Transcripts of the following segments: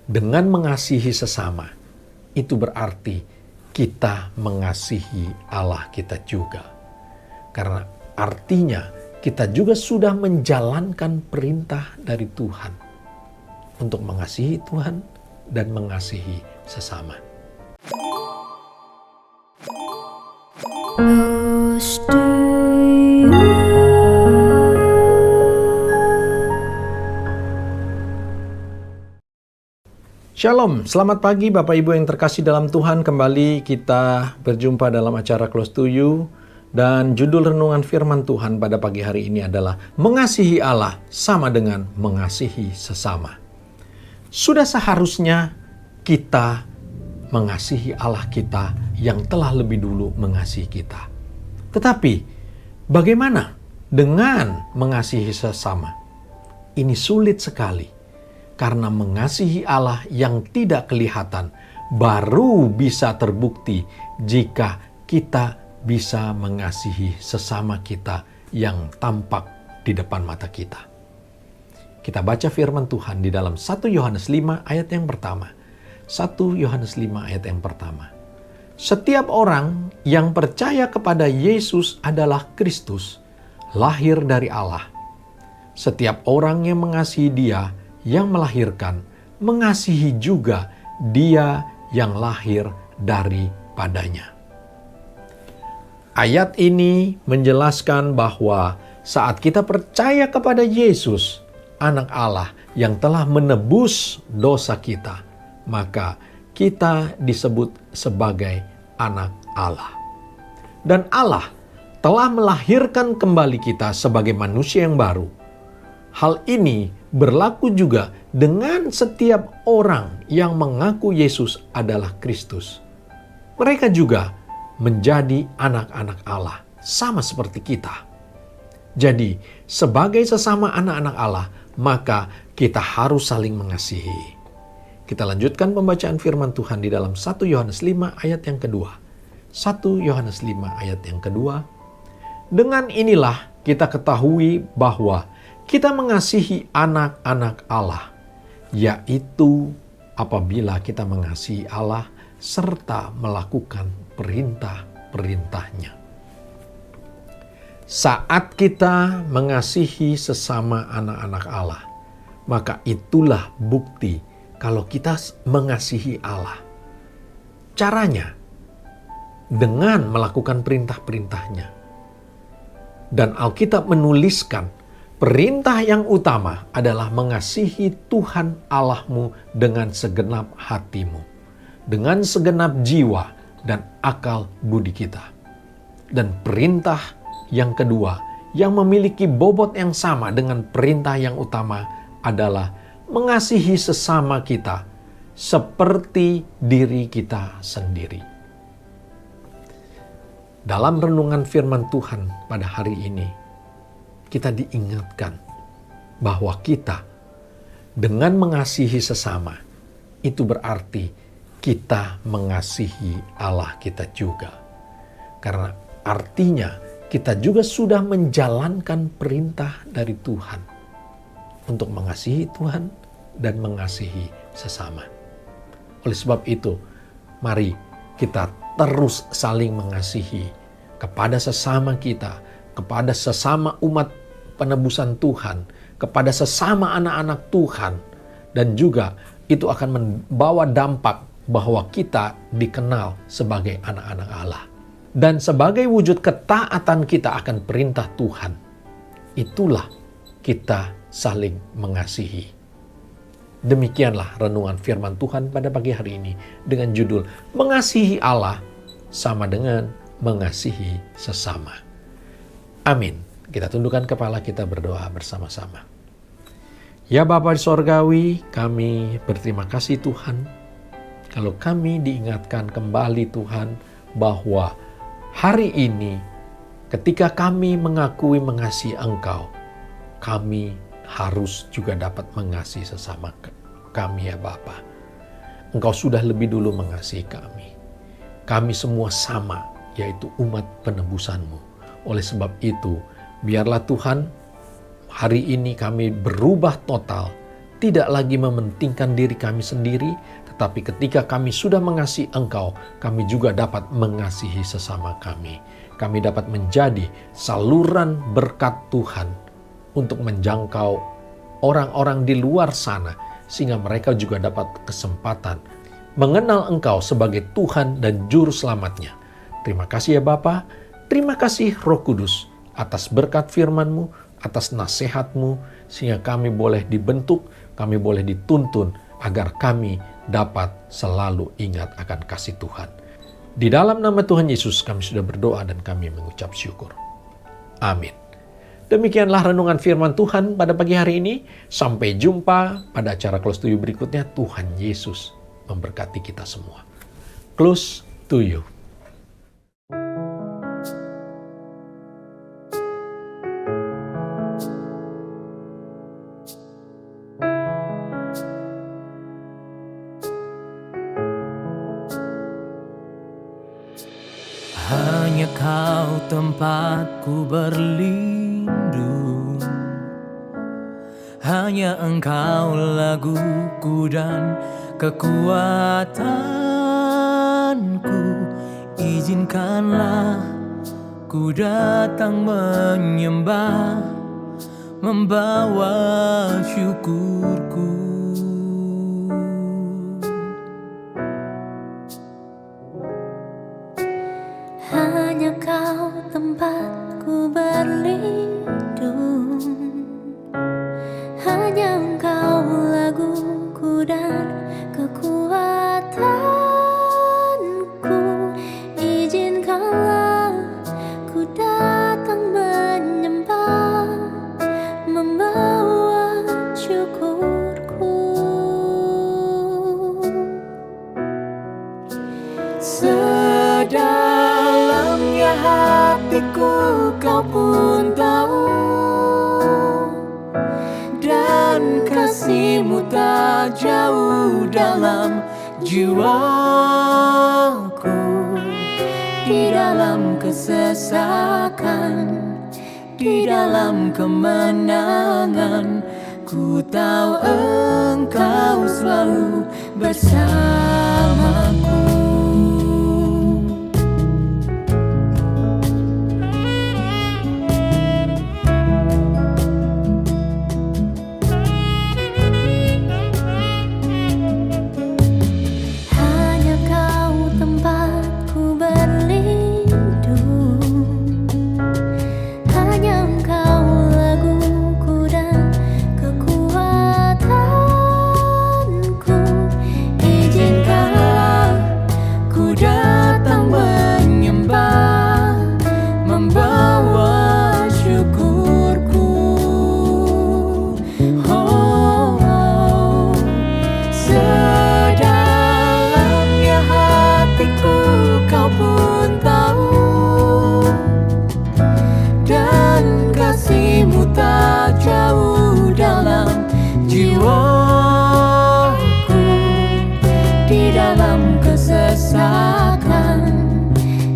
Dengan mengasihi sesama, itu berarti kita mengasihi Allah kita juga. Karena artinya kita juga sudah menjalankan perintah dari Tuhan untuk mengasihi Tuhan dan mengasihi sesama. Shalom, selamat pagi Bapak Ibu yang terkasih dalam Tuhan. Kembali kita berjumpa dalam acara Close to You. Dan judul renungan firman Tuhan pada pagi hari ini adalah mengasihi Allah sama dengan mengasihi sesama. Sudah seharusnya kita mengasihi Allah kita yang telah lebih dulu mengasihi kita. Tetapi bagaimana dengan mengasihi sesama? Ini sulit sekali. Karena mengasihi Allah yang tidak kelihatan baru bisa terbukti jika kita bisa mengasihi sesama kita yang tampak di depan mata kita. Kita baca firman Tuhan di dalam 1 Yohanes 5 ayat yang pertama. 1 Yohanes 5 ayat yang pertama. Setiap orang yang percaya kepada Yesus adalah Kristus, lahir dari Allah. Setiap orang yang mengasihi Dia yang melahirkan, mengasihi juga Dia yang lahir daripadanya. Ayat ini menjelaskan bahwa saat kita percaya kepada Yesus, Anak Allah yang telah menebus dosa kita, maka kita disebut sebagai anak Allah. Dan Allah telah melahirkan kembali kita sebagai manusia yang baru. Hal ini berlaku juga dengan setiap orang yang mengaku Yesus adalah Kristus. Mereka juga menjadi anak-anak Allah, sama seperti kita. Jadi, sebagai sesama anak-anak Allah, maka kita harus saling mengasihi. Kita lanjutkan pembacaan firman Tuhan di dalam 1 Yohanes 5 ayat yang kedua. 1 Yohanes 5 ayat yang kedua. Dengan inilah kita ketahui bahwa kita mengasihi anak-anak Allah, yaitu apabila kita mengasihi Allah serta melakukan perintah-perintahnya. Saat kita mengasihi sesama anak-anak Allah, maka itulah bukti kalau kita mengasihi Allah. Caranya dengan melakukan perintah-perintahnya. Dan Alkitab menuliskan perintah yang utama adalah mengasihi Tuhan Allahmu dengan segenap hatimu, dengan segenap jiwa dan akal budi kita. Dan perintah yang kedua yang memiliki bobot yang sama dengan perintah yang utama adalah mengasihi sesama kita seperti diri kita sendiri. Dalam renungan firman Tuhan pada hari ini, kita diingatkan bahwa kita dengan mengasihi sesama, itu berarti kita mengasihi Allah kita juga. Karena artinya kita juga sudah menjalankan perintah dari Tuhan untuk mengasihi Tuhan dan mengasihi sesama. Oleh sebab itu, mari kita terus saling mengasihi kepada sesama kita, kepada sesama umat penebusan Tuhan, kepada sesama anak-anak Tuhan, dan juga itu akan membawa dampak bahwa kita dikenal sebagai anak-anak Allah. Dan sebagai wujud ketaatan kita akan perintah Tuhan, itulah kita saling mengasihi. Demikianlah renungan firman Tuhan pada pagi hari ini dengan judul Mengasihi Allah sama dengan mengasihi sesama. Amin. Kita tundukkan kepala, kita berdoa bersama-sama. Ya Bapa Sorgawi, kami berterima kasih Tuhan. Kalau kami diingatkan kembali Tuhan bahwa hari ini ketika kami mengakui mengasihi Engkau, kami harus juga dapat mengasihi sesama kami ya Bapa. Engkau sudah lebih dulu mengasihi kami. Kami semua sama, yaitu umat penebusan-Mu. Oleh sebab itu, biarlah Tuhan, hari ini kami berubah total. tidak lagi mementingkan diri kami sendiri, tetapi ketika kami sudah mengasihi Engkau, kami juga dapat mengasihi sesama kami. Kami dapat menjadi saluran berkat Tuhan untuk menjangkau orang-orang di luar sana, sehingga mereka juga dapat kesempatan mengenal Engkau sebagai Tuhan dan Juru Selamatnya. Terima kasih ya Bapa, terima kasih Roh Kudus atas berkat firman-Mu, atas nasihat-Mu, sehingga kami boleh dibentuk, kami boleh dituntun, agar kami dapat selalu ingat akan kasih Tuhan. Di dalam nama Tuhan Yesus kami sudah berdoa dan kami mengucap syukur. Amin. Demikianlah renungan firman Tuhan pada pagi hari ini. Sampai jumpa pada acara Close to You berikutnya. Tuhan Yesus memberkati kita semua. Close to You. Hanya Kau tempatku berlindung, hanya Engkau laguku dan kekuatanku. Izinkanlah ku datang menyembah, membawa syukurku. Hanya Kau tempatku berlindung, hanya Engkau laguku dan kekuatanku. Izinkanlah ku datang menyembah, membawa syukurku. Sedalamnya hatiku Kau pun tahu, dan kasih-Mu tak jauh dalam jiwaku. Di dalam kesesakan, di dalam kemenangan, ku tahu Engkau selalu bersamaku.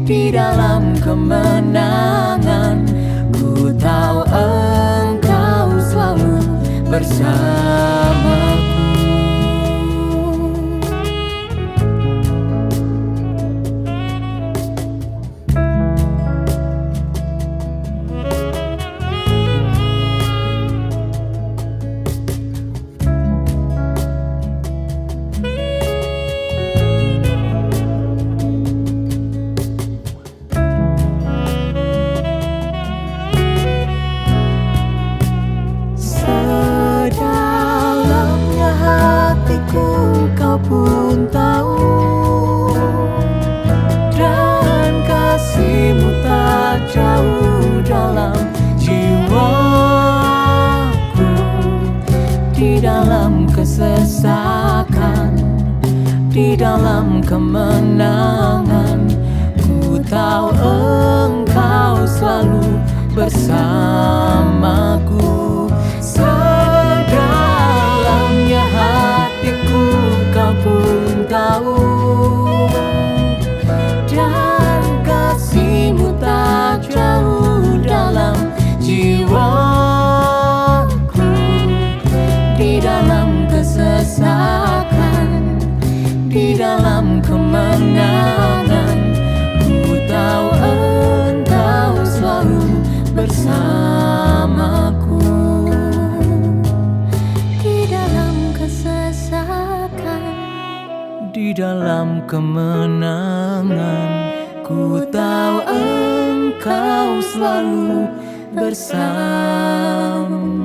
Di dalam kemenangan, ku tahu Engkau selalu bersamaku. Kau pun tahu, dan kasih-Mu tak jauh dalam jiwaku. Di dalam kesesakan, di dalam kemenangan, ku tahu Engkau selalu bersamaku. Sedalamnya hatiku Kau pun tahu, dan kasih-Mu tak jauh dalam jiwaku. Di dalam di dalam kemenangan. Ku tahu Engkau selalu bersamaku. Di dalam kesesakan, Di dalam kemenangan, ku tahu Engkau selalu bersama.